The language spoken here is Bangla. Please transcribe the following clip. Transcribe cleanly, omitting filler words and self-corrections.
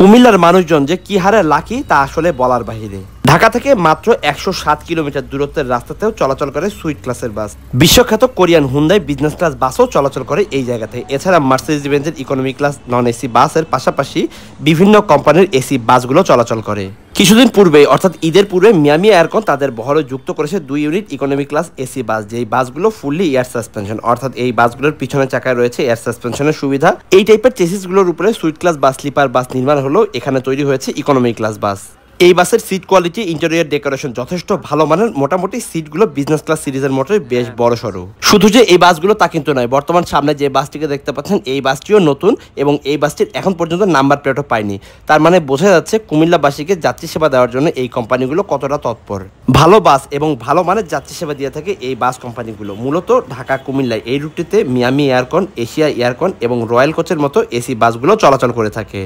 কুমিল্লার মানুষজন যে কি হারে লাকি তা আসলে বলার বাহিরে। ঢাকা থেকে মাত্র 107 কিলোমিটার দূরত্বের রাস্তাতেও চলাচল করে সুইট ক্লাসের বাস। বিশ্বখ্যাত কোরিয়ান হুন্দাই বিজনেস ক্লাস বাসও চলাচল করে এই জায়গাতে। এছাড়া মার্সিডিজ বেঞ্জের ইকোনমি ক্লাস নন এসি বাসের পাশাপাশি বিভিন্ন কোম্পানির এসি বাসগুলো চলাচল করে। কিছুদিন পূর্বে অর্থাৎ ঈদের পূর্বে মিয়ামি এয়ারকন তাদের বহরে যুক্ত করেছে 2 unit economy class AC bus, যেই বাসগুলো ফুললি এয়ার সাসপেনশন, অর্থাৎ এই বাসগুলোর পিছনের চাকায় রয়েছে এয়ার সাসপেনশনের সুবিধা। এই টাইপের চেসিসগুলোর উপরে সুইট ক্লাস বাস স্লিপার বাস নির্মাণ হলেও এখানে তৈরি হয়েছে ইকোনমি ক্লাস বাস। এই বাসের সিট কোয়ালিটি, ইন্টেরিয়র ডেকোরেশন যথেষ্ট ভালো মানের। মোটামুটি সিটগুলো বিজনেস ক্লাস সিরিজের মতোই বেশ বড় সড়ো। শুধু যে এই বাসগুলো তা কিন্তু নয়, বর্তমান সামনে যে বাসটিকে দেখতে পাচ্ছেন এই বাসটিও নতুন এবং এই বাসটির এখন পর্যন্ত নাম্বার প্লেটও পায়নি। তার মানে বোঝা যাচ্ছে কুমিল্লাবাসীকে যাত্রী সেবা দেওয়ার জন্য এই কোম্পানিগুলো কতটা তৎপর। ভালো বাস এবং ভালো মানের যাত্রী সেবা দিয়ে থাকে এই বাস কোম্পানিগুলো। মূলত ঢাকা কুমিল্লায় এই রুটটিতে মিয়ামি এয়ারকন, এশিয়া এয়ারকন এবং রয়্যাল কোচের মতো এসি বাসগুলো চলাচল করে থাকে।